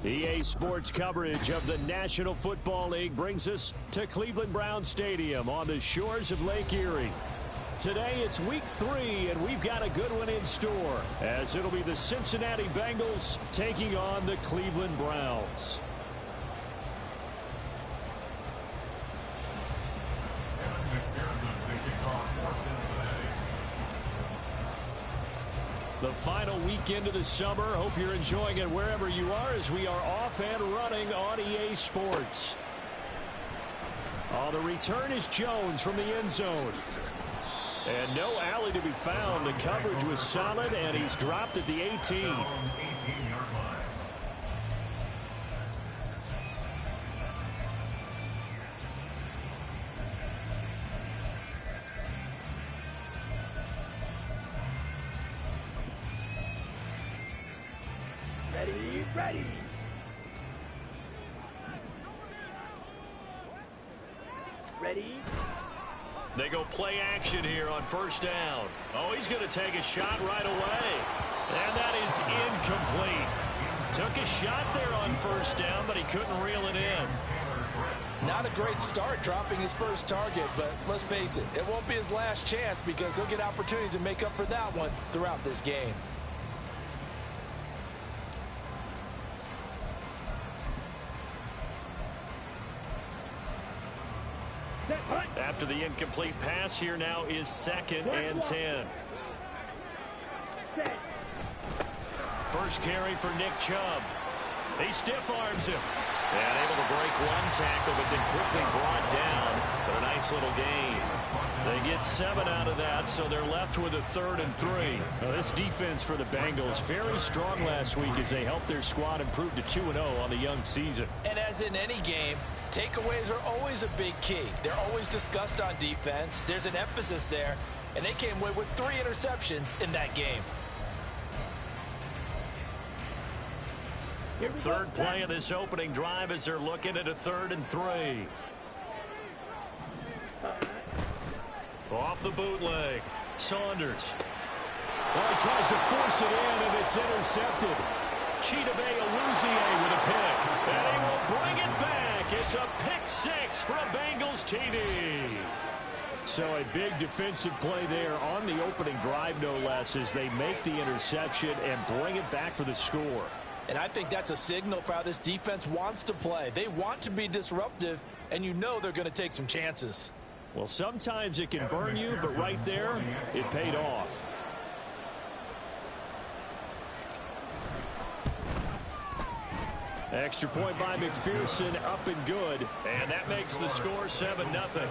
EA Sports coverage of the National Football League brings us to Cleveland Browns Stadium on the shores of Lake Erie. Today it's week 3, and we've got a good one in store, as it'll be the Cincinnati Bengals taking on the Cleveland Browns. The final weekend of the summer. Hope you're enjoying it wherever you are, as we are off and running on EA Sports. The return is Jones from the end zone. And no alley to be found. The coverage was solid, and he's dropped at the 18. Ready. They go play action here on first down. Oh, he's going to take a shot right away. And that is incomplete. Took a shot there on first down, but he couldn't reel it in. Not a great start dropping his first target, but let's face it, it won't be his last chance, because he'll get opportunities to make up for that one throughout this game. After the incomplete pass, here now is 2nd and 10. First carry for Nick Chubb. He stiff arms him. And able to break one tackle, but then quickly brought down. But a nice little gain. They get 7 out of that, so they're left with a 3rd and 3. Well, this defense for the Bengals, very strong last week as they helped their squad improve to 2-0 on the young season. And as in any game, takeaways are always a big key. They're always discussed on defense. There's an emphasis there, and they came away with 3 interceptions in that game. Third play of this opening drive as they're looking at a 3rd and 3. Off the bootleg. Saunders. Well, he tries to force it in, and it's intercepted. Chidobe Awuzie with a pick. And he will bring it back. It's a pick 6 from Bengals TD. So a big defensive play there on the opening drive, no less, as they make the interception and bring it back for the score. And I think that's a signal for how this defense wants to play. They want to be disruptive, and you know they're going to take some chances. Well, sometimes it can burn you, but right there, it paid off. Extra point by McPherson, up and good. And that makes the score 7-0. Browns nothing.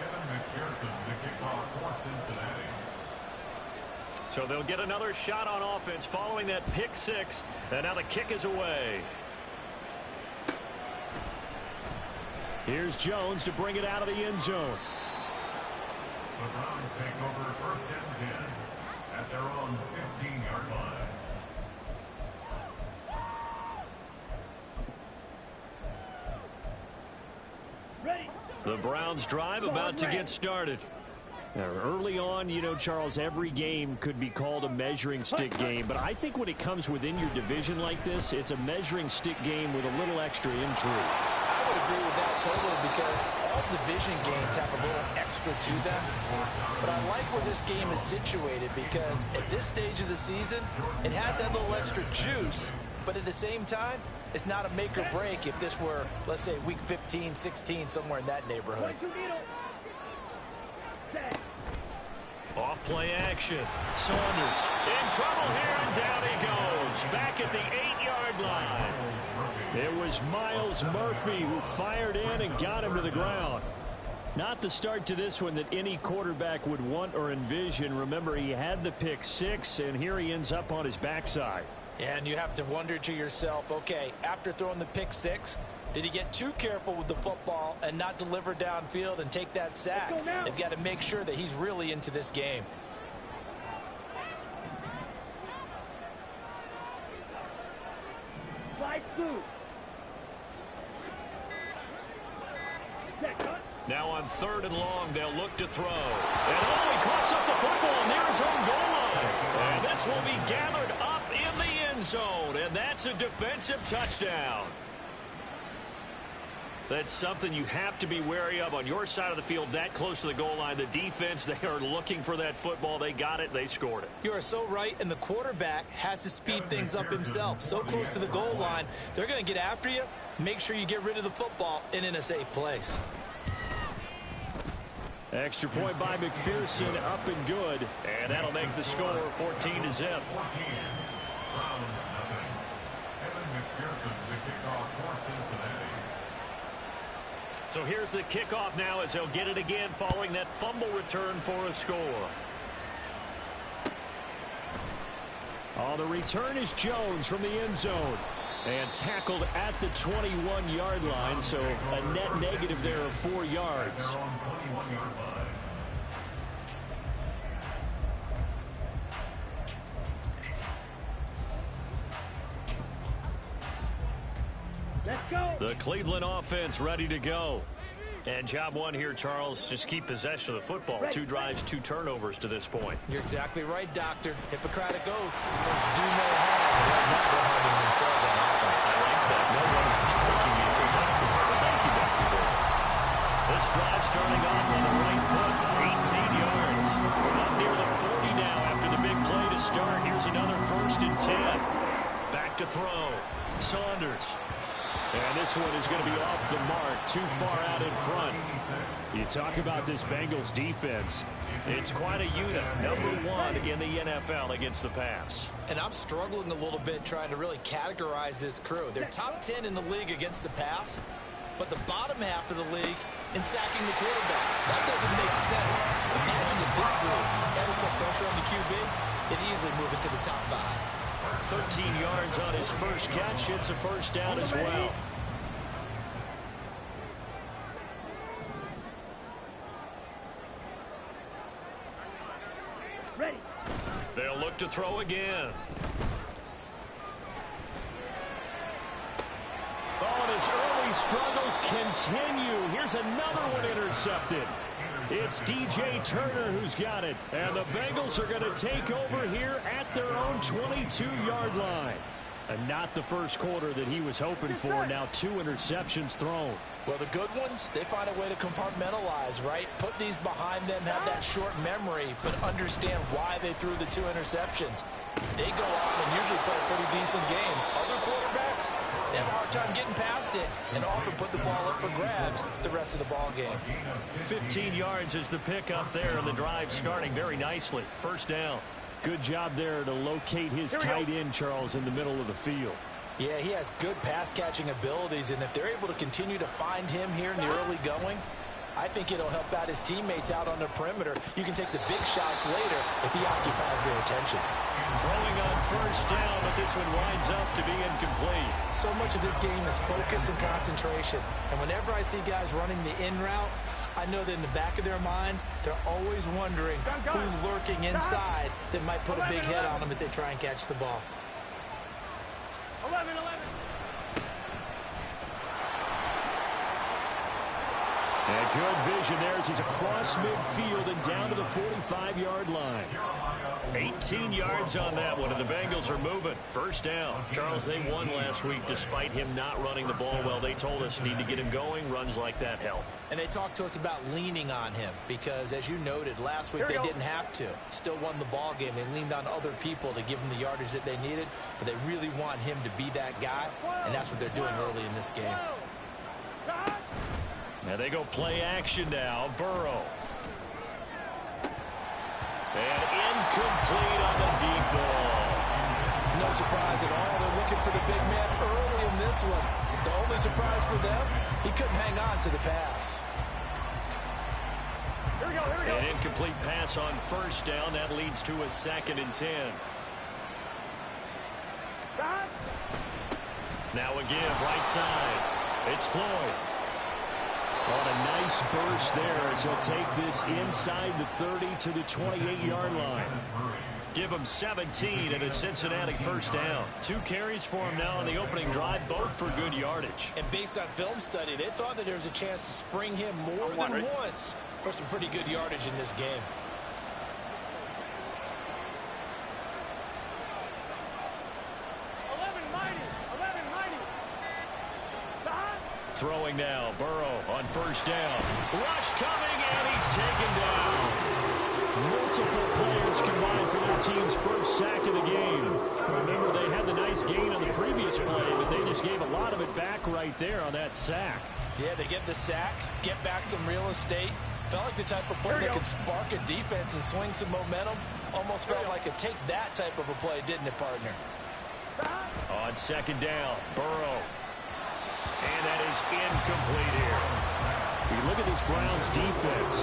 Kevin McPherson, the kickoff for Cincinnati. So they'll get another shot on offense following that pick 6. And now the kick is away. Here's Jones to bring it out of the end zone. The Browns take over 1st and 10 at their own 15-yard line. The Browns drive about to get started. Now, early on, you know, Charles, every game could be called a measuring stick game, but I think when it comes within your division like this, it's a measuring stick game with a little extra intrigue. I would agree with that totally, because all division games have a little extra to them. But I like where this game is situated, because at this stage of the season, it has that little extra juice, but at the same time, it's not a make or break if this were, let's say, week 15, 16, somewhere in that neighborhood. Off play action. Saunders in trouble here, and down he goes. Back at the 8-yard line. It was Miles Murphy who fired in and got him to the ground. Not the start to this one that any quarterback would want or envision. Remember, he had the pick 6, and here he ends up on his backside. And you have to wonder to yourself, okay, after throwing the pick 6, did he get too careful with the football and not deliver downfield and take that sack? They've got to make sure that he's really into this game. Now on 3rd and long, they'll look to throw. And he coughs up the football near his own goal line. And this will be gathered up in the end zone. And that's a defensive touchdown. That's something you have to be wary of on your side of the field that close to the goal line. The defense, they are looking for that football. They got it. They scored it. You are so right, and the quarterback has to speed things up himself. So close to the goal line, they're going to get after you. Make sure you get rid of the football and in a safe place. Extra point by McPherson, up and good. And that'll make the score 14-0. So here's the kickoff now as they'll get it again following that fumble return for a score. Oh, the return is Jones from the end zone. And tackled at the 21-yard line, so a net negative there of 4 yards. Let's go. The Cleveland offense ready to go. And job one here, Charles, just keep possession of the football. 2 drives, 2 turnovers to this point. You're exactly right, Doctor. Hippocratic oath. First do no harm. Right now they're harming themselves on offense. I like that. No one is taking me for granted. Thank you, Dr. Bengals. This drive starting off on the right foot. 18 yards. From up near the 40 now after the big play to start. Here's another 1st and 10. Back to throw. Saunders. And this one is going to be off the mark, too far out in front. You talk about this Bengals defense. It's quite a unit, number 1 in the NFL against the pass. And I'm struggling a little bit trying to really categorize this crew. They're top 10 in the league against the pass, but the bottom half of the league in sacking the quarterback. That doesn't make sense. Imagine if this group ever put pressure on the QB, they'd easily move into the top 5. 13 yards on his first catch. It's a first down as well. Ready. They'll look to throw again. Oh, and his early struggles continue. Here's another one intercepted. It's DJ Turner who's got it. And the Bengals are going to take over here at their own 22-yard line. And not the first quarter that he was hoping for. Now 2 interceptions thrown. Well, the good ones, they find a way to compartmentalize, right? Put these behind them, have that short memory, but understand why they threw the 2 interceptions. They go on and usually play a pretty decent game. Other quarterbacks, they have a hard time getting past it and often put the ball up for grabs the rest of the ball game. 15 yards is the pickup there, and the drive starting very nicely. First down. Good job there to locate his tight end, Charles, in the middle of the field. Yeah, he has good pass-catching abilities, and if they're able to continue to find him here in the early going, I think it'll help out his teammates out on the perimeter. You can take the big shots later if he occupies their attention. Throwing on first down, but this one winds up to be incomplete. So much of this game is focus and concentration, and whenever I see guys running the in route, I know that in the back of their mind, they're always wondering who's lurking inside that might put a big hit on them as they try and catch the ball. 11. And good vision there as he's across midfield and down to the 45-yard line. 18 yards on that one, and the Bengals are moving. First down. Charles, they won last week despite him not running the ball well. They told us need to get him going. Runs like that help. And they talked to us about leaning on him because, as you noted, last week they didn't have to. Still won the ball game. They leaned on other people to give them the yardage that they needed, but they really want him to be that guy, and that's what they're doing early in this game. Now they go play action now. Burrow. And incomplete on the deep ball. No surprise at all. They're looking for the big man early in this one. The only surprise for them, he couldn't hang on to the pass. Here we go. An incomplete pass on first down. That leads to a 2nd and 10. Now a give, right side. It's Floyd. On a nice burst there as he'll take this inside the 30 to the 28-yard line. Give him 17 and a Cincinnati first down. 2 carries for him now on the opening drive, both for good yardage. And based on film study, they thought that there was a chance to spring him more than once for some pretty good yardage in this game. Throwing now, Burrow on first down. Rush coming, and he's taken down. Multiple players combined for their team's first sack of the game. Remember, they had the nice gain on the previous play, but they just gave a lot of it back right there on that sack. Yeah, they get the sack, get back some real estate. Felt like the type of play that could spark a defense and swing some momentum. Almost felt like a take that type of a play, didn't it, partner? On second down, Burrow. And that is incomplete here. You look at this Browns defense.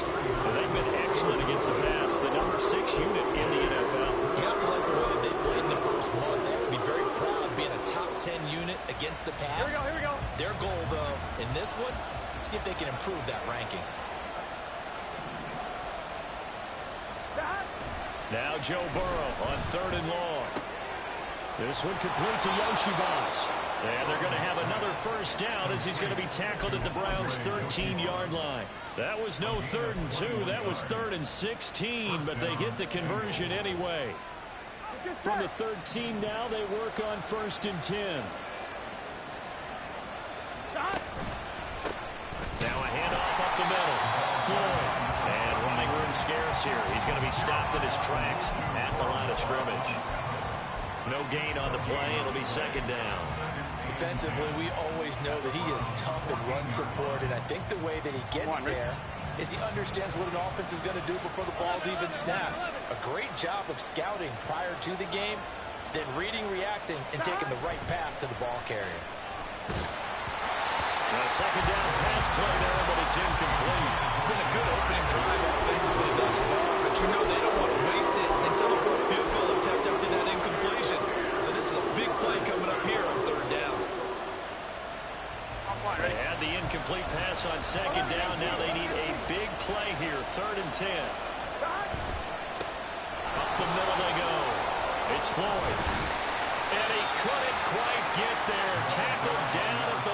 They've been excellent against the pass. The number 6 unit in the NFL. You have to like the way that they played in the first month. They have to be very proud of being a top 10 unit against the pass. Here we go. Their goal, though, in this one, see if they can improve that ranking. Now Joe Burrow on 3rd and long. This one complete to Yoshibas. And they're going to have another first down as he's going to be tackled at the Browns' 13-yard line. That was no 3rd and 2. That was 3rd and 16, but they get the conversion anyway. From the 13 now, they work on 1st and 10. Now a handoff up the middle. Floyd. And running room scarce here. He's going to be stopped in his tracks at the line of scrimmage. No gain on the play. It'll be 2nd down. Defensively, we always know that he is tough in run support, and I think the way that he gets there is he understands what an offense is going to do before the ball's even snapped. A great job of scouting prior to the game, then reading, reacting, and taking the right path to the ball carrier. A 2nd down pass play there, but it's incomplete. It's been a good opening drive offensively thus far, but you know they don't want to waste it and settle for a field goal attempt after that incompletion. So this is a big play coming up here on 3rd down. They had the incomplete pass on 2nd down. Now they need a big play here. 3rd and 10. Up the middle they go. It's Floyd. And he couldn't quite get there. Tackled down at the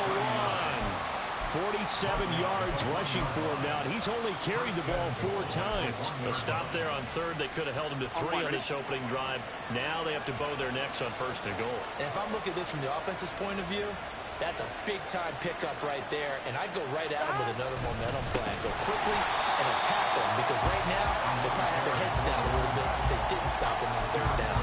1. 47 yards rushing for him now. He's only carried the ball 4 times. A stop there on 3rd. They could have held him to 3 on this opening drive. Now they have to bow their necks on 1st and goal. And if I'm looking at this from the offense's point of view, that's a big-time pickup right there, and I'd go right at him with another momentum play. Go quickly and attack them, because right now, they probably have their heads down a little bit since they didn't stop him on 3rd down.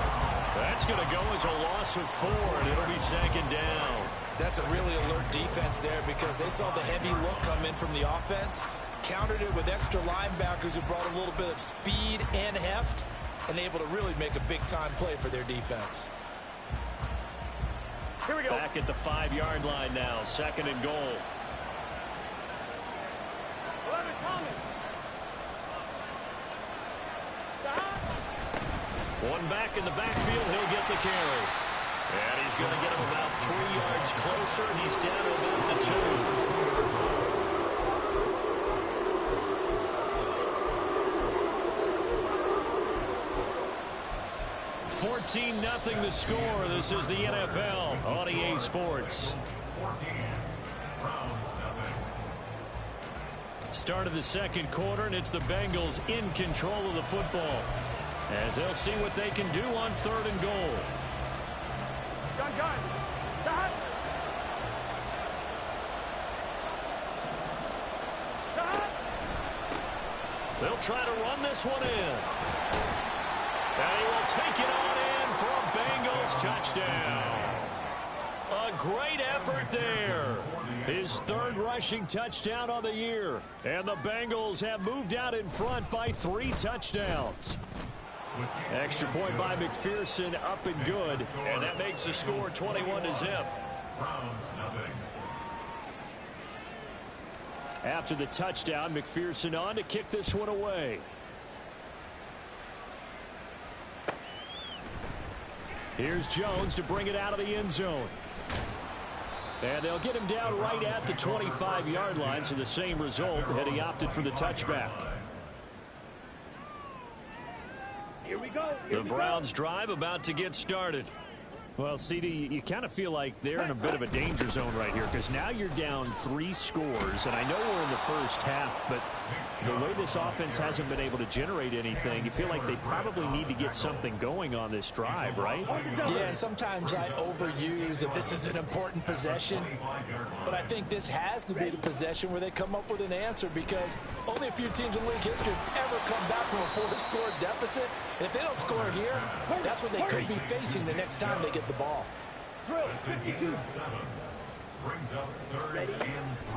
That's going to go as a loss of 4, and it'll be 2nd down. That's a really alert defense there because they saw the heavy look come in from the offense, countered it with extra linebackers who brought a little bit of speed and heft, and able to really make a big-time play for their defense. Here we go. Back at the 5-yard line now. 2nd and goal. 11 coming. One back in the backfield. He'll get the carry. And he's going to get him about 3 yards closer. He's down to about the 2. 14-0 the score. This is the NFL on EA Sports. 14. Browns, nothing. Start of the 2nd quarter, and it's the Bengals in control of the football as they'll see what they can do on 3rd and goal. Gun. They'll try to run this one in. And he will take it on in for a Bengals touchdown. A great effort there. His 3rd rushing touchdown on the year. And the Bengals have moved out in front by 3 touchdowns. Extra point by McPherson, up and good. And that makes the score 21-0. Browns, nothing. After the touchdown, McPherson on to kick this one away. Here's Jones to bring it out of the end zone. And they'll get him down right at the 25-yard line, so the same result had he opted for the touchback. Here we The Browns drive about to get started. Well, CD, you kind of feel like they're in a bit of a danger zone right here because now you're down 3 scores, and I know we're in the first half, but the way this offense hasn't been able to generate anything, you feel like they probably need to get something going on this drive, right? Yeah, and sometimes I overuse that this is an important possession, but I think this has to be the possession where they come up with an answer because only a few teams in league history have ever come back from a 4-score deficit. And if they don't score here, that's what they could be facing the next time they get the ball.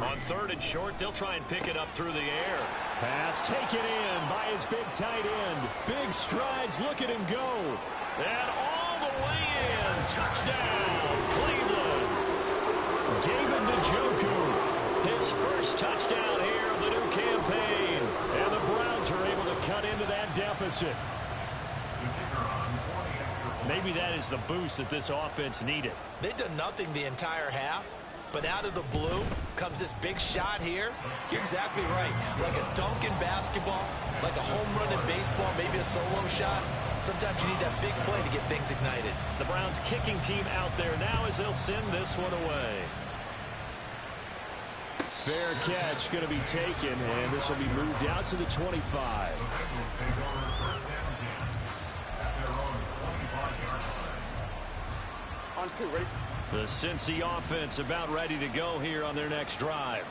On 3rd and short, they'll try and pick it up through the air. Pass taken in by his big tight end. Big strides, look at him go. And all the way in. Touchdown, Cleveland. David Njoku, his first touchdown here of the new campaign. And the Browns are able to cut into that deficit. Maybe that is the boost that this offense needed. They've done nothing the entire half, but out of the blue comes this big shot here. You're exactly right. Like a dunk in basketball, like a home run in baseball, maybe a solo shot. Sometimes you need that big play to get things ignited. The Browns kicking team out there now as they'll send this one away. Fair catch going to be taken, and this will be moved out to the 25. On 2, ready? The Cincy offense about ready to go here on their next drive.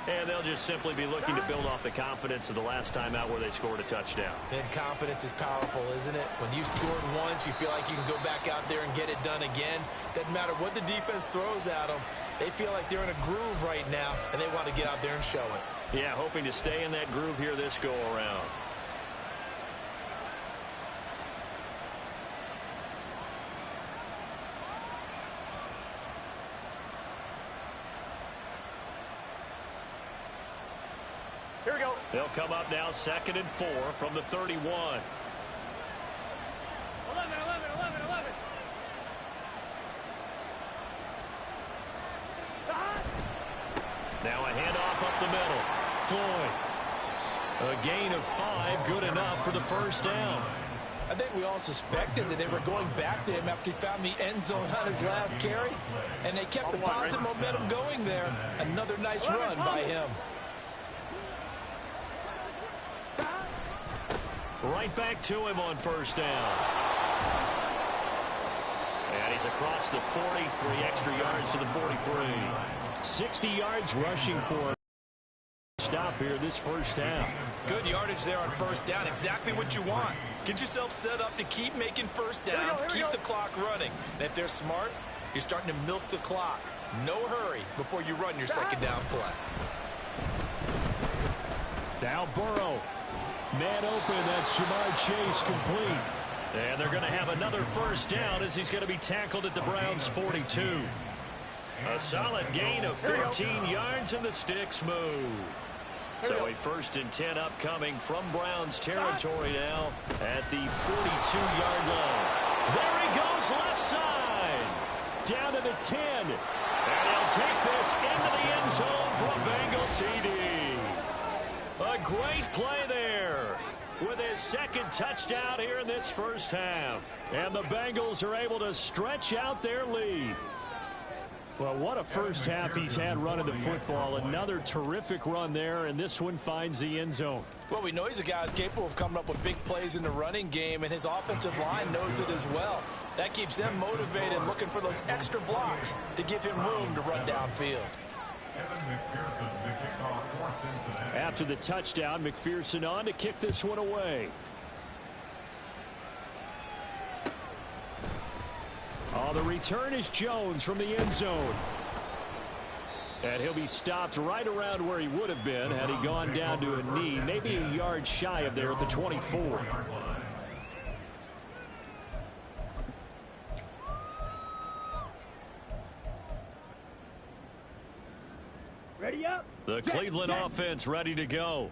And they'll just simply be looking to build off the confidence of the last time out where they scored a touchdown. And confidence is powerful, isn't it? When you've scored once, you feel like you can go back out there and get it done again. Doesn't matter what the defense throws at them. They feel like they're in a groove right now, and they want to get out there and show it. Yeah, hoping to stay in that groove here this go-around. Here we go. They'll come up now 2nd and 4 from the 31. 11, 11, 11, 11. Now a handoff up the middle. Floyd. A gain of 5, good enough for the first down. I think we all suspected that they were going back to him after he found the end zone on his last carry, and they kept the positive momentum going there. Another nice run by him. Right back to him on first down. And he's across the 40, 3 extra yards to the 43. 60 yards rushing for stop here this first half. Good yardage there on first down. Exactly what you want. Get yourself set up to keep making first downs, keep the clock running. And if they're smart, you're starting to milk the clock. No hurry before you run your second down play. Now Burrow. Man open, that's Jamar Chase complete. And they're going to have another first down as he's going to be tackled at the Browns' 42. A solid gain of 15 yards and the sticks move. So a 1st and 10 upcoming from Browns territory now at the 42-yard line. There he goes left side. Down to the 10. And he'll take this into the end zone for a Bengal TD. A great play there with his 2nd touchdown here in this first half. And the Bengals are able to stretch out their lead. Well, what a first half he's had running the football. Another terrific run there, and this one finds the end zone. Well, we know he's a guy who's capable of coming up with big plays in the running game, and his offensive line knows it as well. That keeps them motivated, looking for those extra blocks to give him room to run downfield. After the touchdown, McPherson on to kick this one away. Oh, the return is Jones from the end zone. And he'll be stopped right around where he would have been had he gone down to a knee, maybe a yard shy of there at the 24. Ready up. The Cleveland offense ready to go.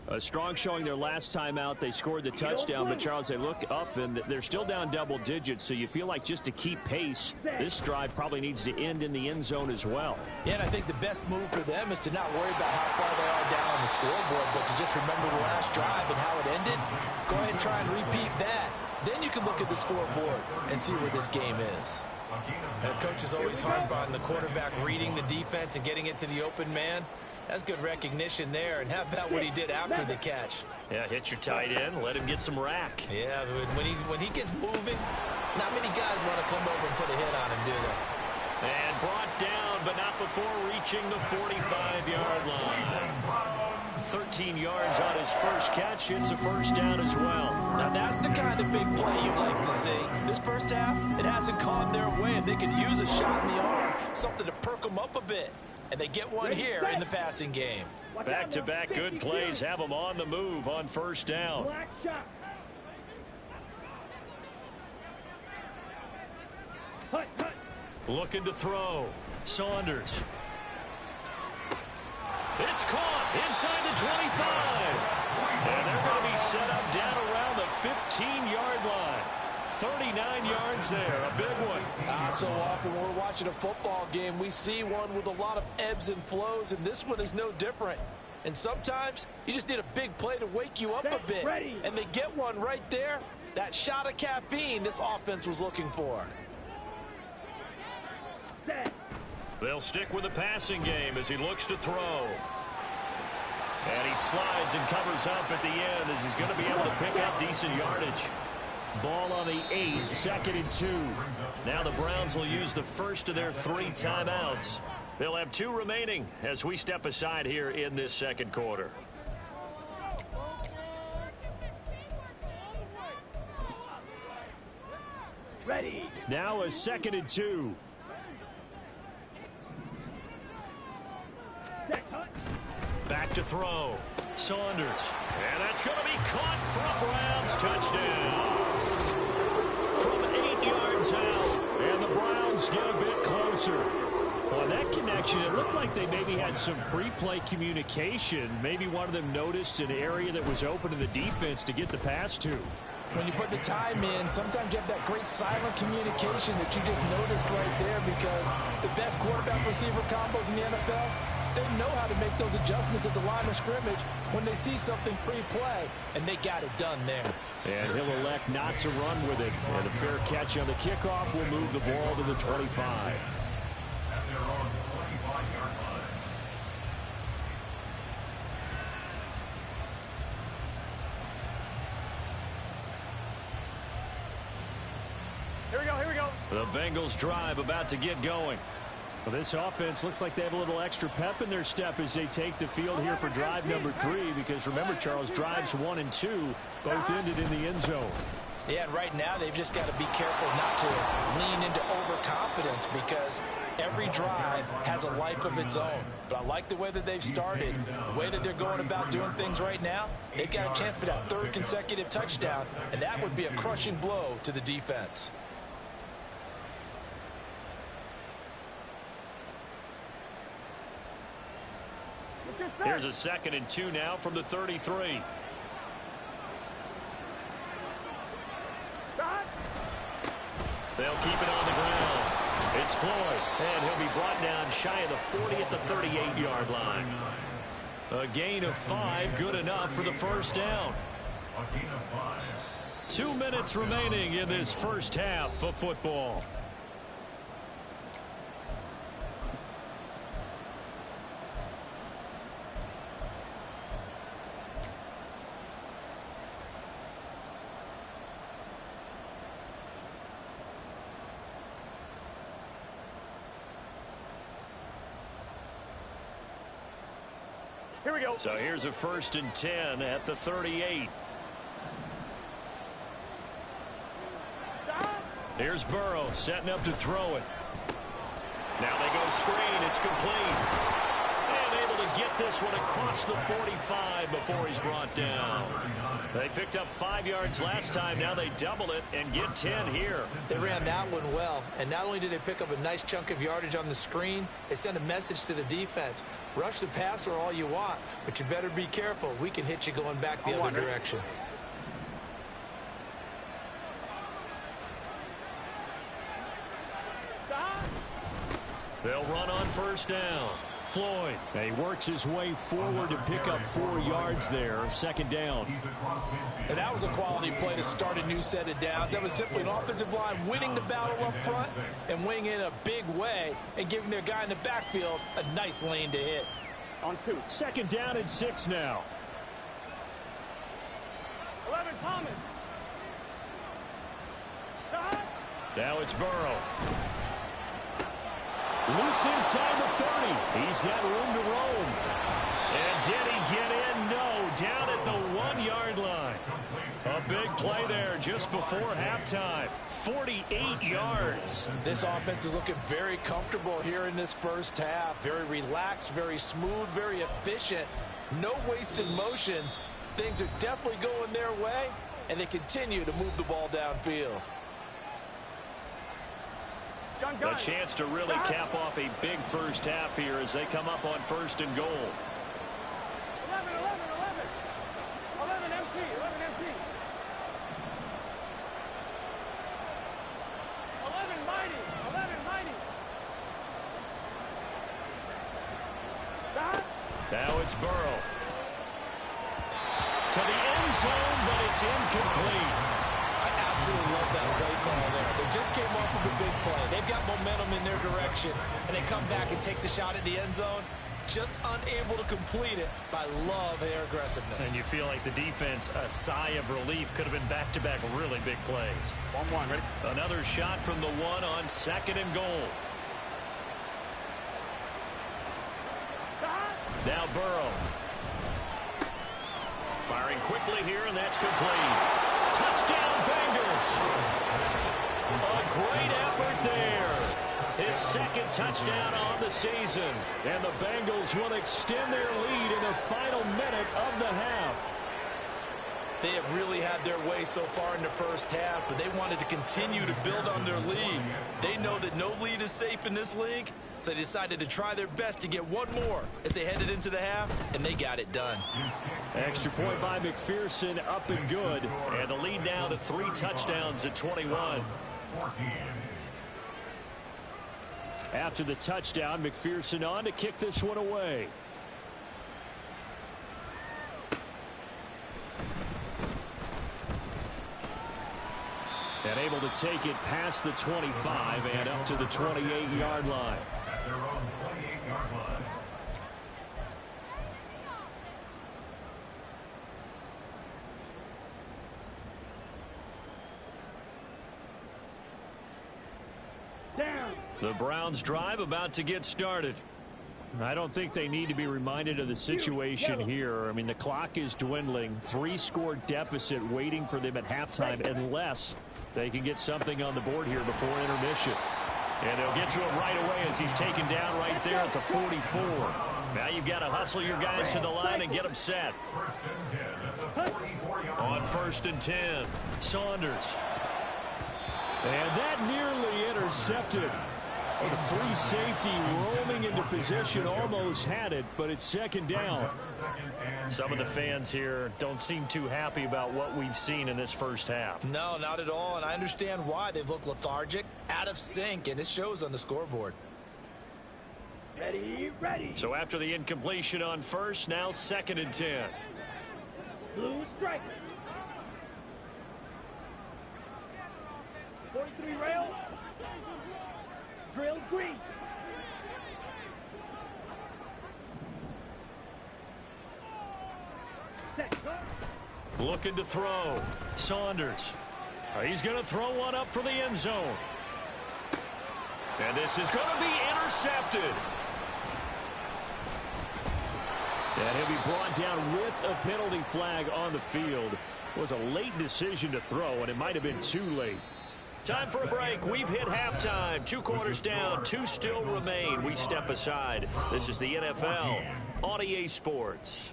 A strong showing their last time out. They scored the touchdown, but Charles, they look up and they're still down double digits, so you feel like just to keep pace, this drive probably needs to end in the end zone as well. Yeah, and I think the best move for them is to not worry about how far they are down on the scoreboard, but to just remember the last drive and how it ended. Go ahead and try and repeat that. Then you can look at the scoreboard and see where this game is. The coach is always harp on the quarterback reading the defense and getting it to the open man. That's good recognition there. And how about what he did after the catch? Yeah, hit your tight end, let him get some rack. Yeah, when he gets moving, not many guys want to come over and put a hit on him, do they? And brought down, but not before reaching the 45-yard line. 13 yards on his first catch. It's a first down as well. Now that's the kind of big play you'd like to see. This first half, it hasn't gone their way, and they could use a shot in the arm, something to perk them up a bit. And they get one here in the passing game. Back-to-back good plays have them on the move on first down. Black shot. Hut, hut. Looking to throw. Saunders. It's caught inside the 25. And they're going to be set up down around the 15-yard line. 39 yards there, a big one. So often when we're watching a football game, we see one with a lot of ebbs and flows, and this one is no different. And sometimes you just need a big play to wake you up a bit. And they get one right there. That shot of caffeine this offense was looking for. They'll stick with the passing game as he looks to throw. And he slides and covers up at the end as he's going to be able to pick up decent yardage. Ball on the 8, 2nd and 2. Now the Browns will use the first of their 3 timeouts. They'll have 2 remaining as we step aside here in this second quarter. Ready. Now a 2nd and 2. Back to throw. Saunders. And that's going to be caught for a Browns touchdown. From 8 yards out. And the Browns get a bit closer. On that connection, it looked like they maybe had some pre-play communication. Maybe one of them noticed an area that was open to the defense to get the pass to. When you put the time in, sometimes you have that great silent communication that you just noticed right there, because the best quarterback-receiver combos in the NFL, they know how to make those adjustments at the line of scrimmage when they see something pre-play, and they got it done there. And he'll elect not to run with it. And a fair catch on the kickoff will move the ball to the 25. At their own 25-yard line. Here we go, here we go. The Bengals drive about to get going. Well, this offense looks like they have a little extra pep in their step as they take the field here for drive number 3, because remember, Charles, drives 1 and 2 both ended in the end zone. Yeah, and right now they've just got to be careful not to lean into overconfidence, because every drive has a life of its own. But I like the way that they've started, the way that they're going about doing things right now. They've got a chance for that 3rd consecutive touchdown, and that would be a crushing blow to the defense. Here's a 2nd and 2 now from the 33. They'll keep it on the ground. It's Floyd, and he'll be brought down shy of the 40 at the 38-yard line. A gain of 5, good enough for the first down. 2 minutes remaining in this first half of football. Here we go. So here's a 1st and 10 at the 38. Here's Burrow setting up to throw it. Now they go screen. It's complete. And able to get this one across the 45 before he's brought down. They picked up 5 yards last time. Now they double it and get 10 here. They ran that one well, and not only did they pick up a nice chunk of yardage on the screen, they sent a message to the defense. Rush the passer all you want, but you better be careful. We can hit you going back the other direction. They'll run on first down. Floyd. He works his way forward to pick up 4 yards there. Second down. And that was a quality play to start a new set of downs. That was simply an offensive line winning the battle up front and winning in a big way and giving their guy in the backfield a nice lane to hit. On 2. Second down and 6 now. 11, Thomas. Stop. Now it's Burrow. Loose inside the 30. He's got room to roam. And did he get in? No. Down at the 1-yard line. A big play there just before halftime. 48 yards. This offense is looking very comfortable here in this first half. Very relaxed, very smooth, very efficient. No wasted motions. Things are definitely going their way, and they continue to move the ball downfield. A chance to really cap off a big first half here as they come up on 1st and goal. 11, 11, 11. 11 empty, 11 empty. 11 mighty, 11 mighty. Stop. Now it's Burrow. To the end zone, but it's incomplete. I absolutely love that play call there. They just came off of a big play. They've got momentum in their direction, and they come back and take the shot at the end zone. Just unable to complete it, but I love their aggressiveness. And you feel like the defense, a sigh of relief, could have been back-to-back really big plays. 1-1, ready? Another shot from the 1 on 2nd and goal. Stop. Now Burrow. Firing quickly here, and that's complete. Touchdown, Bengals. A great effort there. His 2nd touchdown on the season. And the Bengals will extend their lead in the final minute of the half. They have really had their way so far in the first half, but they wanted to continue to build on their lead. They know that no lead is safe in this league, so they decided to try their best to get one more as they headed into the half, and they got it done. Extra point by McPherson, up and good. And the lead now to 3 touchdowns at 21. After the touchdown, McPherson on to kick this one away. And able to take it past the 25 and up to the 28-yard line. At their own 28-yard line. Down. The Browns drive about to get started. I don't think they need to be reminded of the situation here. I mean, the clock is dwindling. 3-score deficit waiting for them at halftime unless they can get something on the board here before intermission. And they'll get to him right away as he's taken down right there at the 44. Now you've got to hustle your guys to the line and get them set. On 1st and 10, Saunders. And that nearly intercepted. The free safety roaming into position, almost had it, but it's 2nd down. Some of the fans here don't seem too happy about what we've seen in this first half. No, not at all, and I understand why. They've looked lethargic, out of sync, and it shows on the scoreboard. Ready, ready. So after the incompletion on 1st, now 2nd and 10. Blue striker. 43 rail. Drill green. Set, go. Looking to throw. Saunders. He's going to throw one up for the end zone. And this is going to be intercepted. And he'll be brought down with a penalty flag on the field. It was a late decision to throw, and it might have been too late. Time for a break. We've hit halftime. 2 quarters down. 2 still remain. We step aside. This is the NFL on EA Sports.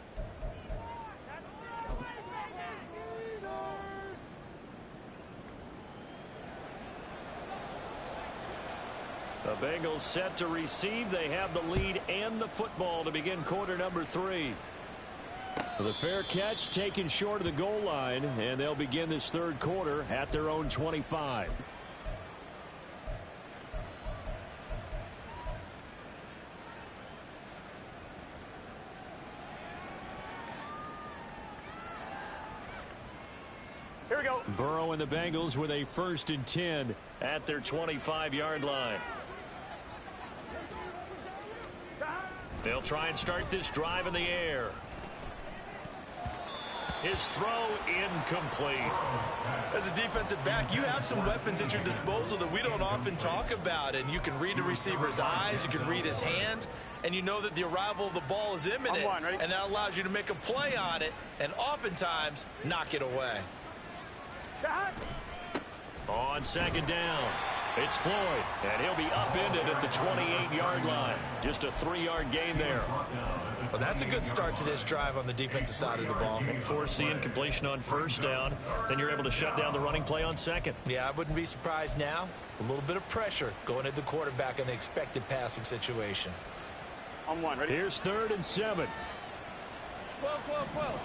The Bengals set to receive. They have the lead and the football to begin quarter number 3. The fair catch taken short of the goal line, and they'll begin this 3rd quarter at their own 25. Here we go. Burrow and the Bengals with a 1st and 10 at their 25-yard line. They'll try and start this drive in the air. His throw incomplete. As a defensive back, you have some weapons at your disposal that we don't often talk about. And you can read the receiver's eyes, you can read his hands, and you know that the arrival of the ball is imminent. And that allows you to make a play on it and oftentimes knock it away. On 2nd down, it's Floyd, and he'll be upended at the 28-yard line. Just a 3-yard gain there. Well, that's a good start to this drive on the defensive side of the ball. Force the incompletion on 1st down. Then you're able to shut down the running play on 2nd. Yeah, I wouldn't be surprised now. A little bit of pressure going at the quarterback in an expected passing situation. On 1, ready? Here's 3rd and 7. 12, 12, 12.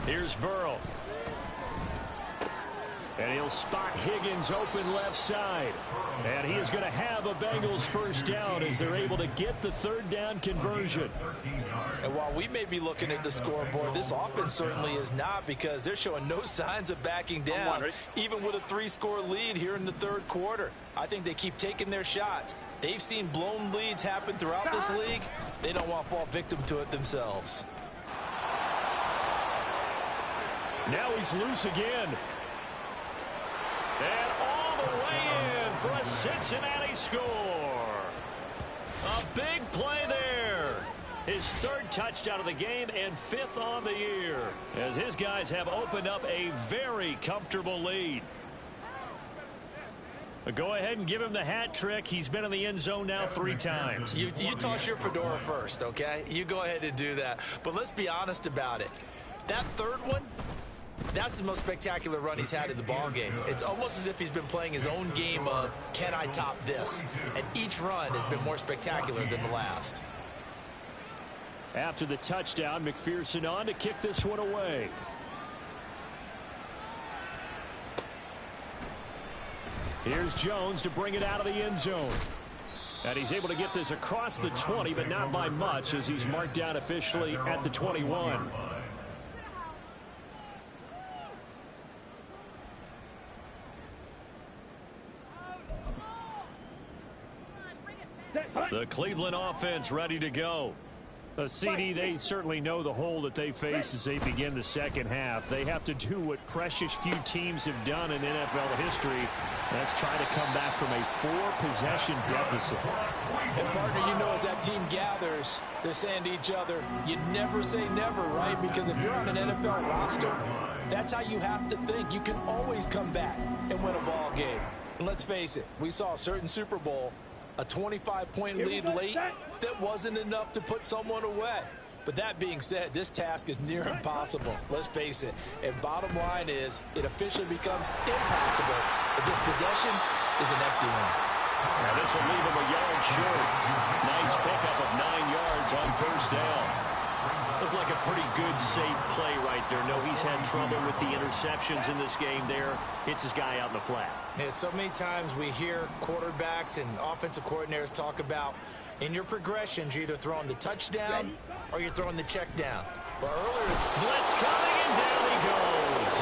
Here's Burrow. And he'll spot Higgins open left side. And he is going to have a Bengals 1st down as they're able to get the 3rd down conversion. And while we may be looking at the scoreboard, this offense certainly is not, because they're showing no signs of backing down, even with a 3-score lead here in the 3rd quarter. I think they keep taking their shots. They've seen blown leads happen throughout this league. They don't want to fall victim to it themselves. Now he's loose again. And all the way in for a Cincinnati score. A big play there. His 3rd touchdown of the game and 5th on the year, as his guys have opened up a very comfortable lead. But go ahead and give him the hat trick. He's been in the end zone now 3 times. You toss your fedora first, okay? You go ahead and do that. But let's be honest about it. That 3rd one, that's the most spectacular run he's had in the ballgame. It's almost as if he's been playing his own game of, can I top this? And each run has been more spectacular than the last. After the touchdown, McPherson on to kick this one away. Here's Jones to bring it out of the end zone. And he's able to get this across the 20, but not by much, as he's marked down officially at the 21. The Cleveland offense ready to go. CD, they certainly know the hole that they face as they begin the 2nd half. They have to do what precious few teams have done in NFL history. That's try to come back from a 4-possession deficit. And, partner, you know, as that team gathers, they're saying to each other, you never say never, right? Because if you're on an NFL roster, that's how you have to think. You can always come back and win a ball game. And let's face it, we saw a certain Super Bowl, a 25-point lead late that wasn't enough to put someone away. But that being said, this task is near impossible. Let's face it. And bottom line is, it officially becomes impossible if this possession is an empty one. Now this will leave him a yard short. Nice pickup of 9 yards on 1st down. Looked like a pretty good, safe play right there. No, he's had trouble with the interceptions in this game there. Hits his guy out in the flat. Yeah, so many times we hear quarterbacks and offensive coordinators talk about, in your progressions, you're either throwing the touchdown or you're throwing the check down. But earlier, blitz coming, and down he goes.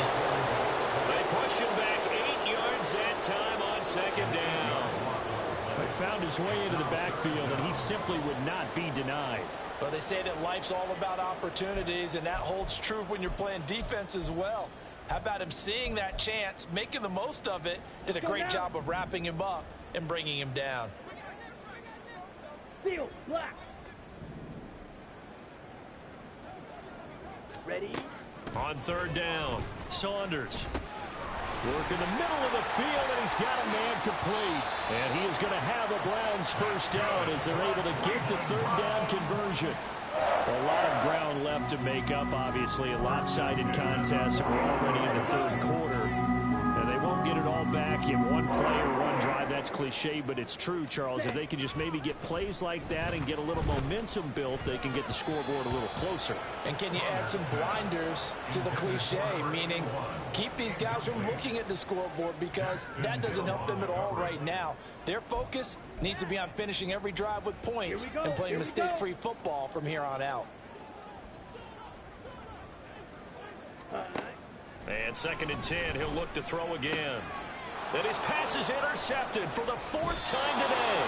They push him back 8 yards that time on 2nd down. He found his way into the backfield, and he simply would not be denied. Well, they say that life's all about opportunities, and that holds true when you're playing defense as well. How about him seeing that chance, making the most of it, did a great job of wrapping him up and bringing him down. Field, black. Ready? On 3rd down, Saunders. Work in the middle of the field, and he's got a man complete. And he is going to have a Browns 1st down as they're able to get the 3rd down conversion. A lot of ground left to make up, obviously. A lopsided contest. We're already in the 3rd quarter. And they won't get it all back in one play or one drive. That's cliche, but it's true, Charles. If they can just maybe get plays like that and get a little momentum built, they can get the scoreboard a little closer. And can you add some blinders to the cliche, meaning keep these guys from looking at the scoreboard, because that doesn't help them at all right now. Their focus Needs to be on finishing every drive with points and playing mistake-free football from here on out. And 2nd and 10, he'll look to throw again. And his pass is intercepted for the 4th time today.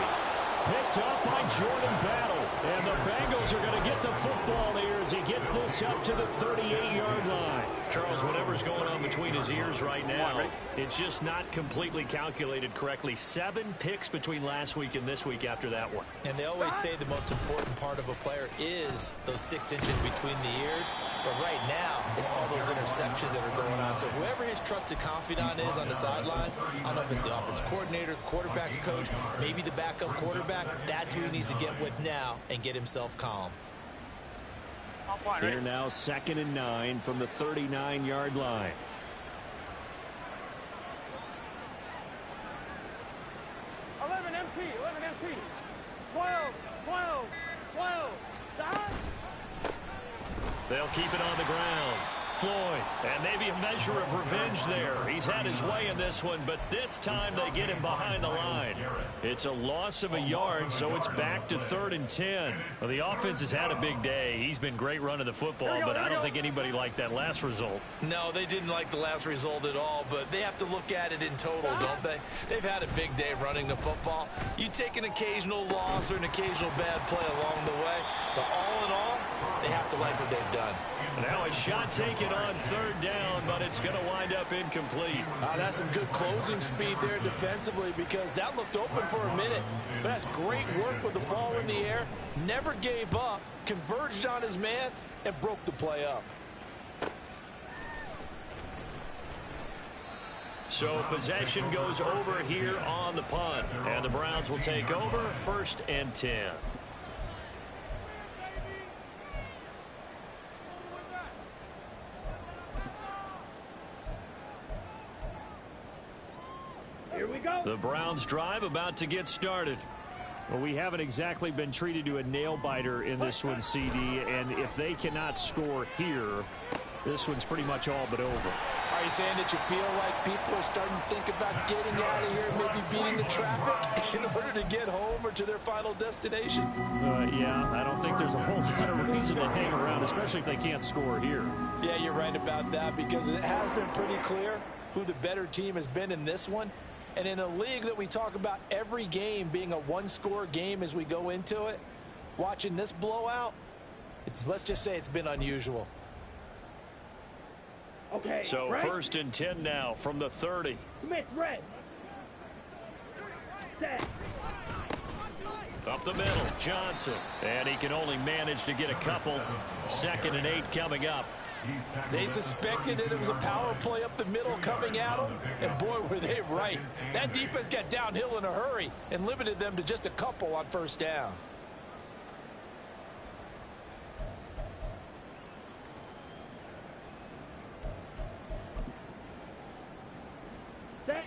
Picked up by Jordan Battle. And the Bengals are going to get the football here as he gets this up to the 38-yard line. Charles, whatever's going on between his ears right now, it's just not completely calculated correctly. 7 picks between last week and this week after that one. And they always say the most important part of a player is those 6 inches between the ears. But right now, it's all those interceptions that are going on. So whoever his trusted confidant is on the sidelines, I don't know if it's the offense coordinator, the quarterback's coach, maybe the backup quarterback, that's who he needs to get with now and get himself calm. Here now, 2nd and 9 from the 39-yard line. empty. 12. Stop. They'll keep it on the ground. Floyd, and maybe a measure of revenge there. He's had his way in this one, but this time they get him behind the line. It's a loss of a yard, so it's back to 3rd and 10. Well, the offense has had a big day. He's been great running the football, but I don't think anybody liked that last result. No, they didn't like the last result at all, but they have to look at it in total, don't they? They've had a big day running the football. You take an occasional loss or an occasional bad play along the way, but all in all, they have to like what they've done. Now a shot taken on 3rd down, but it's going to wind up incomplete. That's some good closing speed there defensively because that looked open for a minute. But that's great work with the ball in the air. Never gave up, converged on his man, and broke the play up. So possession goes over here on the punt. And the Browns will take over 1st and 10. Here we go. The Browns drive about to get started. Well, we haven't exactly been treated to a nail-biter in this one, CD, and if they cannot score here, this one's pretty much all but over. Are you saying that you feel like people are starting to think about getting out of here and maybe beating the traffic in order to get home or to their final destination? Yeah, I don't think there's a whole lot of reason to hang around, especially if they can't score here. Yeah, you're right about that because it has been pretty clear who the better team has been in this one. And in a league that we talk about every game being a one-score game as we go into it, watching this blowout, let's just say it's been unusual. Okay. So right. 1st and 10 now from the 30. Smith, red. Set. Up the middle, Johnson. And he can only manage to get a couple. 2nd and 8 coming up. They suspected that it was a power play up the middle coming at them, and boy, were they right. That defense got downhill in a hurry and limited them to just a couple on 1st down.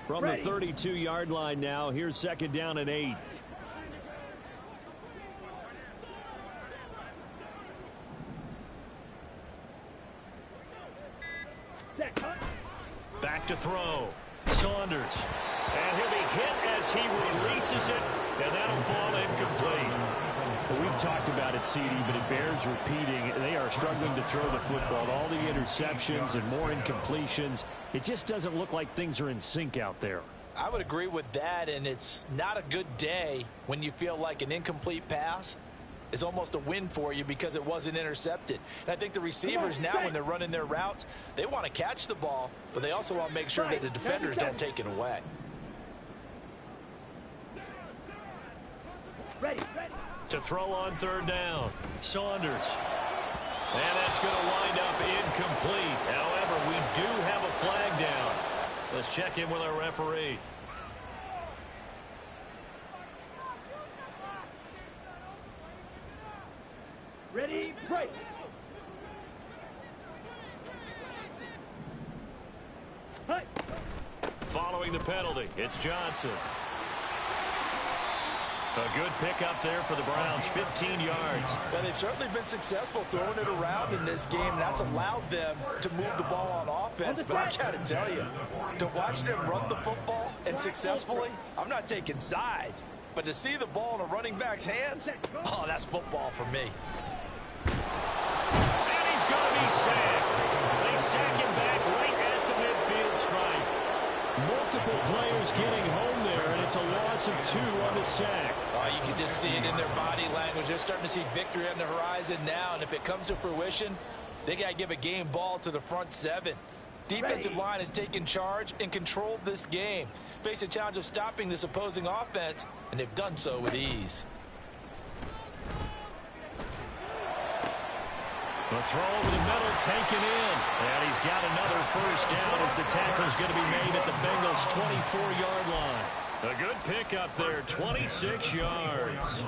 From the 32-yard line now, here's 2nd down and 8. Back to throw. Saunders. And he'll be hit as he releases it, and that'll fall incomplete. Well, we've talked about it, CD, but it bears repeating. They are struggling to throw the football. All the interceptions and more incompletions. It just doesn't look like things are in sync out there. I would agree with that, and it's not a good day when you feel like an incomplete pass is almost a win for you because it wasn't intercepted. And I think the receivers now, when they're running their routes, they want to catch the ball, but they also want to make sure that the defenders don't take it away. Ready. To throw on 3rd down. Saunders. And that's going to wind up incomplete. However, we do have a flag down. Let's check in with our referee. Ready, break. Hey. Following the penalty, it's Johnson. A good pickup there for the Browns, 15 yards. Well, they've certainly been successful throwing it around in this game. That's allowed them to move the ball on offense. But I got to tell you, to watch them run the football and successfully, I'm not taking sides, but to see the ball in a running back's hands, oh, that's football for me. And he's going to be sacked. They sack him back right at the midfield stripe. Multiple players getting home there, and it's a loss of 2 on the sack. Oh, you can just see it in their body language. They're starting to see victory on the horizon now, and if it comes to fruition, they got to give a game ball to the front 7. Defensive line has taken charge and controlled this game. Face a challenge of stopping this opposing offense, and they've done so with ease. The throw over the middle, taken in. And he's got another first down as the tackle's going to be made at the Bengals' 24-yard line. A good pickup there, 26 yards.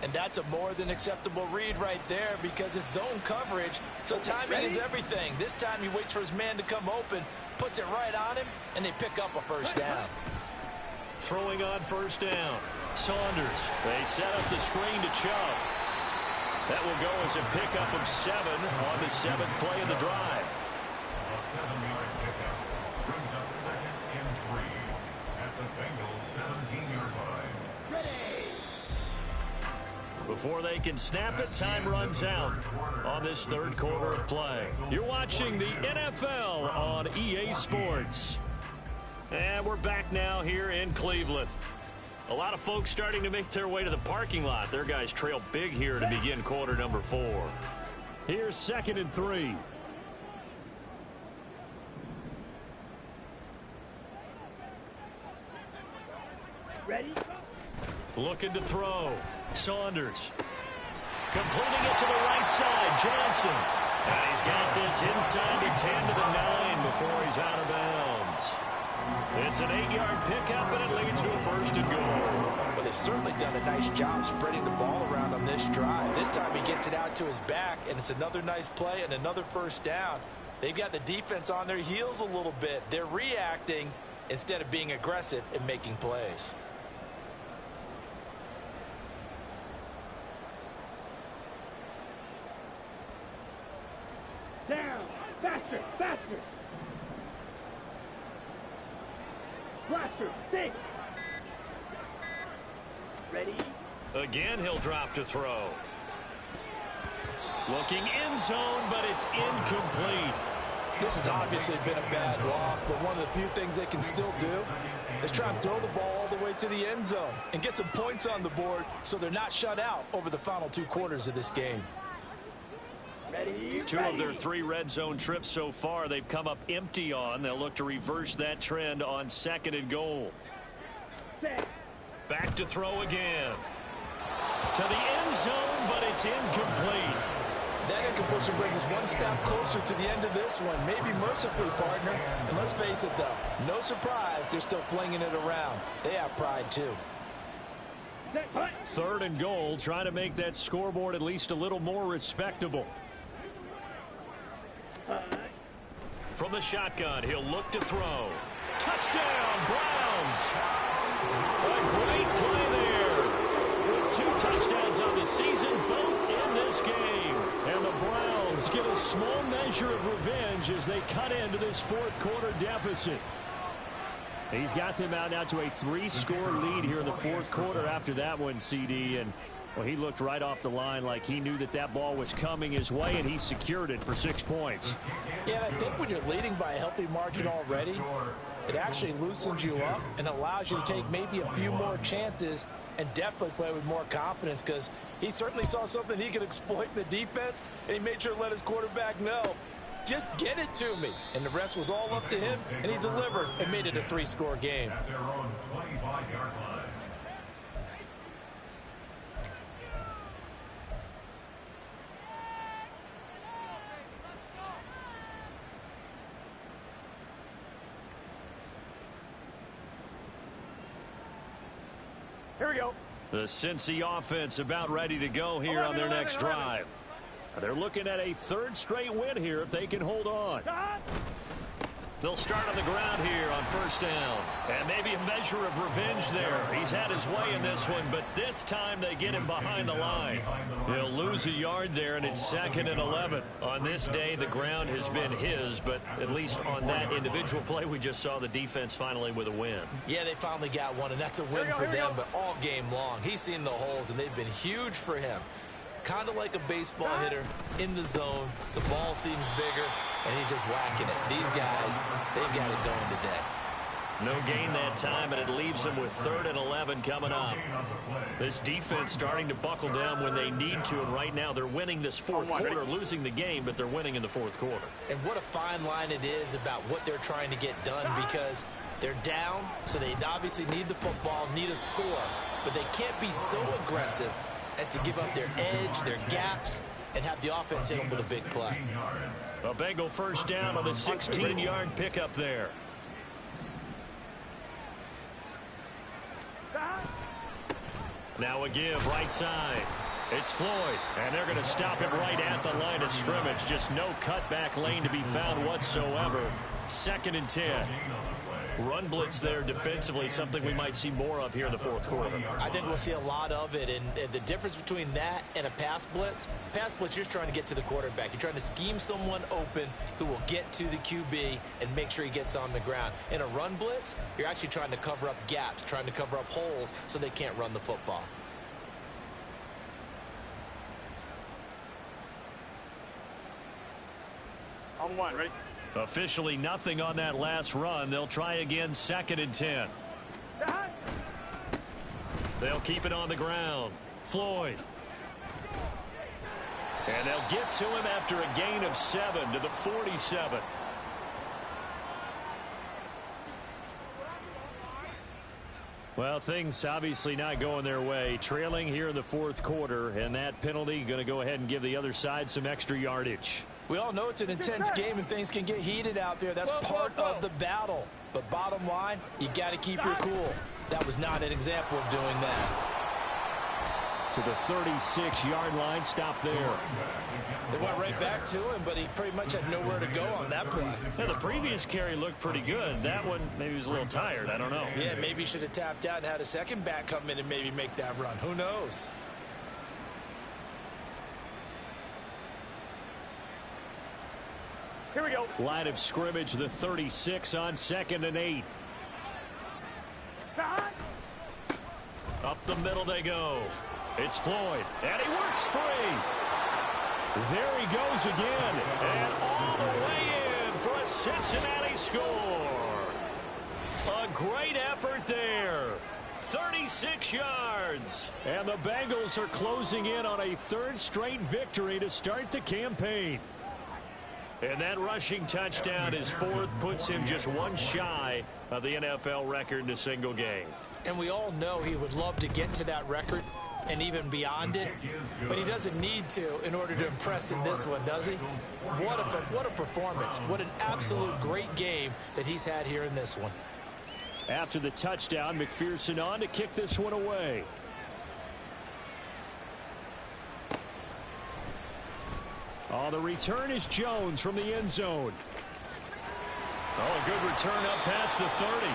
And that's a more than acceptable read right there because it's zone coverage, so timing is everything. This time he waits for his man to come open, puts it right on him, and they pick up a first down. Throwing on first down. Saunders. They set up the screen to Chubb. That will go as a pickup of 7 on the 7th play of the drive. A 7-yard pickup brings up 2nd and 3 at the Bengals' 17-yard line. Before they can snap it, time runs out on this 3rd quarter of play. You're watching the NFL on EA Sports. And we're back now here in Cleveland. A lot of folks starting to make their way to the parking lot. Their guys trail big here to begin quarter number 4. Here's 2nd and 3. Ready? Looking to throw. Saunders. Completing it to the right side. Johnson. And he's got this inside the 10 to the 9 before he's out of bounds. It's an 8-yard pickup, and it leads to a 1st and goal. Well, they've certainly done a nice job spreading the ball around on this drive. This time he gets it out to his back, and it's another nice play and another first down. They've got the defense on their heels a little bit. They're reacting instead of being aggressive and making plays. Down. Faster. Faster. Blaster. 6. Ready? Again, he'll drop to throw. Looking end zone, but it's incomplete. This has obviously been a bad loss, but one of the few things they can still do is try and throw the ball all the way to the end zone and get some points on the board so they're not shut out over the final 2 quarters of this game. Ready? 2 of their 3 red zone trips so far they've come up empty on. They'll look to reverse that trend on 2nd and goal. Set. Back to throw again. To the end zone, but it's incomplete. That incompletion brings us one step closer to the end of this one. Maybe mercifully, partner. And let's face it, though, no surprise they're still flinging it around. They have pride, too. 3rd and goal, trying to make that scoreboard at least a little more respectable. From the shotgun, he'll look to throw. Touchdown, Browns! A great play there. With 2 touchdowns on the season, both in this game. And the Browns get a small measure of revenge as they cut into this 4th quarter deficit. He's got them out now to a 3-score lead here in the 4th quarter after that one, CD. And well, he looked right off the line like he knew that that ball was coming his way, and he secured it for 6 points. Yeah, and I think when you're leading by a healthy margin already, it actually loosens you up and allows you to take maybe a few more chances and definitely play with more confidence because he certainly saw something he could exploit in the defense, and he made sure to let his quarterback know, just get it to me. And the rest was all up to him, and he delivered and made it a 3-score game. At their own 25-yard line. Here we go. The Cincy offense about ready to go here on their next drive. They're looking at a 3rd straight win here if they can hold on. They'll start on the ground here on first down. And maybe a measure of revenge there. He's had his way in this one, but this time they get him behind the line. He'll lose a yard there, and it's 2nd and 11. On this day, the ground has been his, but at least on that individual play, we just saw the defense finally with a win. Yeah, they finally got one, and that's a win for them, but all game long. He's seen the holes, and they've been huge for him. Kind of like a baseball hitter in the zone. The ball seems bigger, and he's just whacking it. These guys, they've got it going today. No gain that time, and it leaves them with 3rd and 11 coming up. This defense starting to buckle down when they need to, and right now they're winning this fourth quarter, losing the game, but they're winning in the fourth quarter. And what a fine line it is about what they're trying to get done, because they're down, so they obviously need the football, need a score, but they can't be so aggressive as to give up their edge, their gaps, and have the offense hit them with a big play. A Bengal first down on the 16-yard pickup there. Now a give, right side. It's Floyd, and they're going to stop it right at the line of scrimmage. Just no cutback lane to be found whatsoever. 2nd and 10. Run blitz there defensively, something we might see more of here in the fourth quarter. I think we'll see a lot of it, and the difference between that and a pass blitz, you're just trying to get to the quarterback. You're trying to scheme someone open who will get to the QB and make sure he gets on the ground. In a run blitz, you're actually trying to cover up gaps, trying to cover up holes so they can't run the football. On one, ready? Officially nothing on that last run. They'll try again, 2nd and 10. They'll keep it on the ground. Floyd. And they'll get to him after a gain of 7 to the 47. Well, things obviously not going their way. Trailing here in the fourth quarter, and that penalty going to go ahead and give the other side some extra yardage. We all know it's an intense game and things can get heated out there. That's part of the battle. But bottom line, you got to keep your cool. That was not an example of doing that. To the 36-yard line, stop there. They went right back to him, but he pretty much had nowhere to go on that play. Yeah, the previous carry looked pretty good. That one, maybe he was a little tired. I don't know. Yeah, maybe he should have tapped out and had a second back come in and maybe make that run. Who knows? Here we go. Line of scrimmage, the 36 on 2nd and 8. Up the middle they go. It's Floyd, and he works free. There he goes again, and all the way in for a Cincinnati score. A great effort there. 36 yards. And the Bengals are closing in on a 3rd straight victory to start the campaign. And that rushing touchdown, his 4th, puts him just one shy of the NFL record in a single game. And we all know he would love to get to that record and even beyond it, but he doesn't need to in order to impress in this one, does he? What a performance. What an absolute great game that he's had here in this one. After the touchdown, McPherson on to kick this one away. Oh, the return is Jones from the end zone. Oh, a good return up past the 30.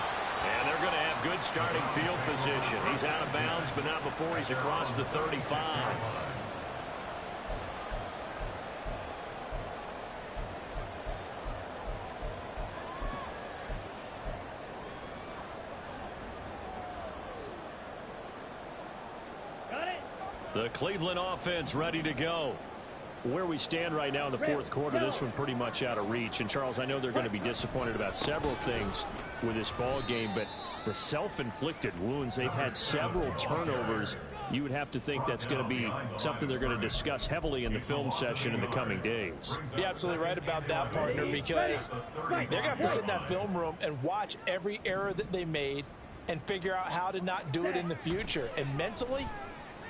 And they're going to have good starting field position. He's out of bounds, but not before he's across the 35. Got it. The Cleveland offense ready to go. Where we stand right now in the fourth quarter, this one pretty much out of reach. And, Charles, I know they're going to be disappointed about several things with this ball game, but the self-inflicted wounds, they've had several turnovers. You would have to think that's going to be something they're going to discuss heavily in the film session in the coming days. You're absolutely right about that, partner, because they're going to have to sit in that film room and watch every error that they made and figure out how to not do it in the future. And mentally,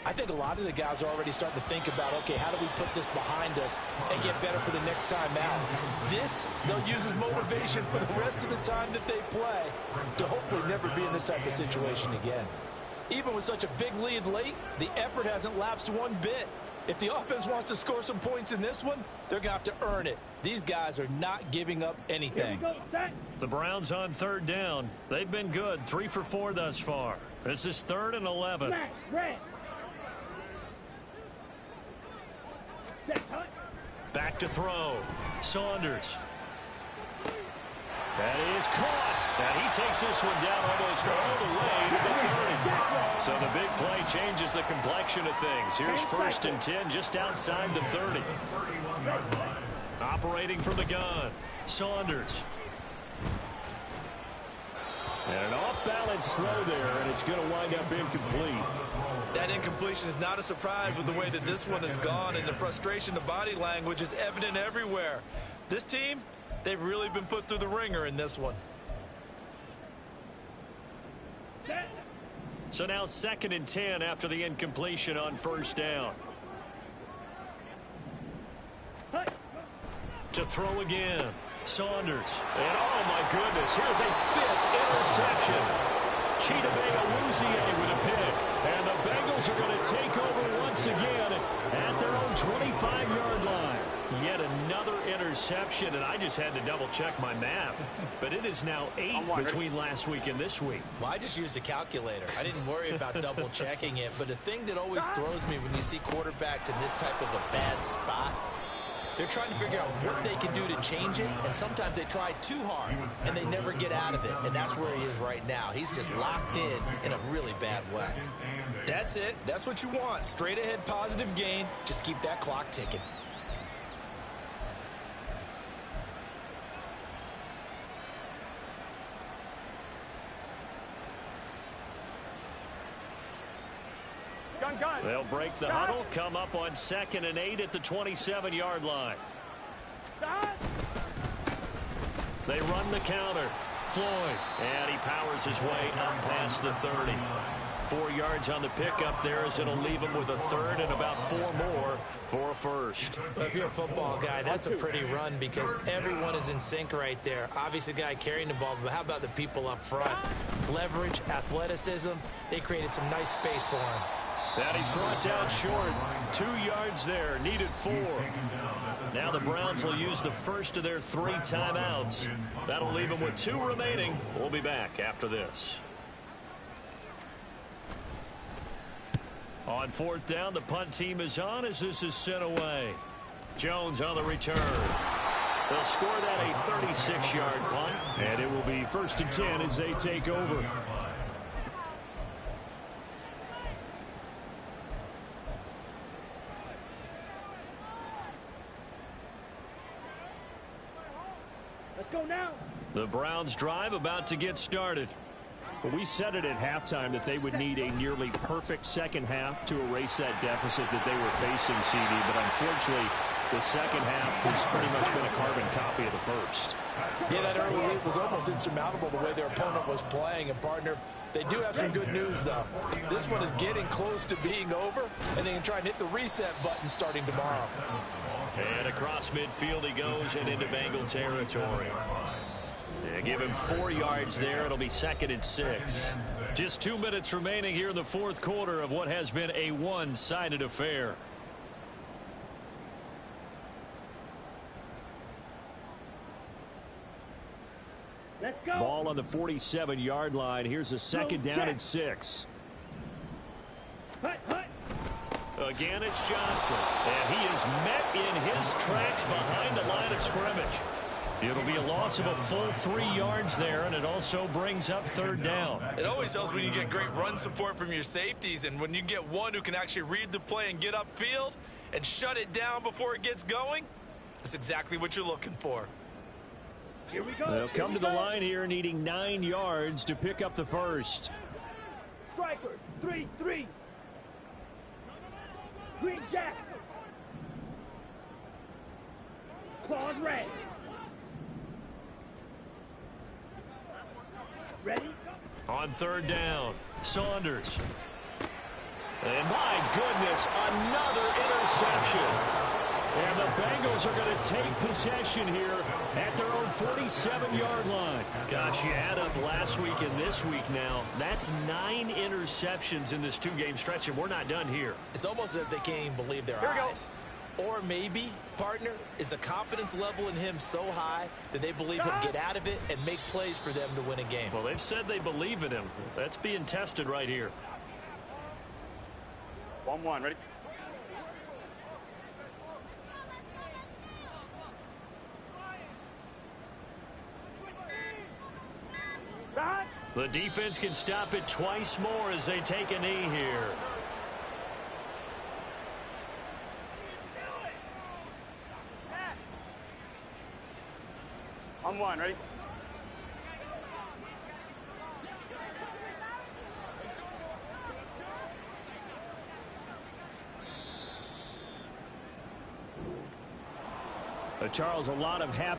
I think a lot of the guys are already starting to think about, okay, how do we put this behind us and get better for the next time out? This, they'll use as motivation for the rest of the time that they play to hopefully never be in this type of situation again. Even with such a big lead late, the effort hasn't lapsed one bit. If the offense wants to score some points in this one, they're going to have to earn it. These guys are not giving up anything. The Browns on third down. They've been good, 3 for 4 thus far. This is 3rd and 11. Back to throw. Saunders. That is caught. And he takes this one down almost all the way to the 30. So the big play changes the complexion of things. Here's 1st and 10 just outside the 30. Operating from the gun. Saunders. And an off-balance throw there, and it's going to wind up incomplete. That incompletion is not a surprise with the way that this one has gone, and the frustration, the body language is evident everywhere. This team, they've really been put through the ringer in this one. So now 2nd and 10 after the incompletion on 1st down. To throw again. Saunders. And oh my goodness, here's a 5th interception. Chidobe with a pick. And the Bengals are going to take over once again at their own 25-yard line. Yet another interception, and I just had to double-check my math. But it is now 8 between last week and this week. Well, I just used a calculator. I didn't worry about double-checking it. But the thing that always throws me when you see quarterbacks in this type of a bad spot, they're trying to figure out what they can do to change it, and sometimes they try too hard, and they never get out of it, and that's where he is right now. He's just locked in a really bad way. That's it. That's what you want. Straight ahead positive gain. Just keep that clock ticking. They'll break the huddle, come up on 2nd and 8 at the 27-yard line. They run the counter. Floyd, and he powers his way up past the 30. 4 yards on the pickup there as it'll leave him with a 3rd and about 4 more for a 1st. Well, if you're a football guy, that's a pretty run because everyone is in sync right there. Obviously, the guy carrying the ball, but how about the people up front? Leverage, athleticism, they created some nice space for him. And he's brought down short. 2 yards there, needed 4. Now the Browns will use the first of their 3 timeouts. That'll leave them with 2 remaining. We'll be back after this. On 4th down, the punt team is on as this is sent away. Jones on the return. They'll score that a 36-yard punt. And it will be 1st and 10 as they take over. Go now. The Browns drive about to get started. Well, we said it at halftime that they would need a nearly perfect second half to erase that deficit that they were facing, CD, but unfortunately the second half has pretty much been a carbon copy of the first. Yeah, that early lead was almost insurmountable the way their opponent was playing. And, partner, they do have some good news, though. This one is getting close to being over, and they can try and hit the reset button starting tomorrow. And across midfield he goes and into Bengal territory. They give him 4 yards there. It'll be 2nd and 6. Just 2 minutes remaining here in the 4th quarter of what has been a one-sided affair. Let's go. Ball on the 47-yard line. Here's a 2nd down and 6. Hut, hut. Again, it's Johnson. And he is met in his tracks behind the line of scrimmage. It'll be a loss of a full 3 yards there, and it also brings up 3rd down. It always helps when you get great run support from your safeties, and when you get one who can actually read the play and get upfield and shut it down before it gets going, that's exactly what you're looking for. Here we go. They'll come to the line here needing 9 yards to pick up the first. Striker, 3-3. Green Jack. Claws red. Ready? On 3rd down, Saunders. And my goodness, another interception. And the Bengals are going to take possession here at their own 47-yard line. Gosh, you add up last week and this week now. That's 9 interceptions in this 2-game stretch, and we're not done here. It's almost as if they can't even believe their eyes. Or maybe, partner, is the confidence level in him so high that they believe he'll get out of it and make plays for them to win a game. Well, they've said they believe in him. That's being tested right here. 1-1, ready? The defense can stop it twice more as they take a knee here. On 1, ready? Charles, a lot of happy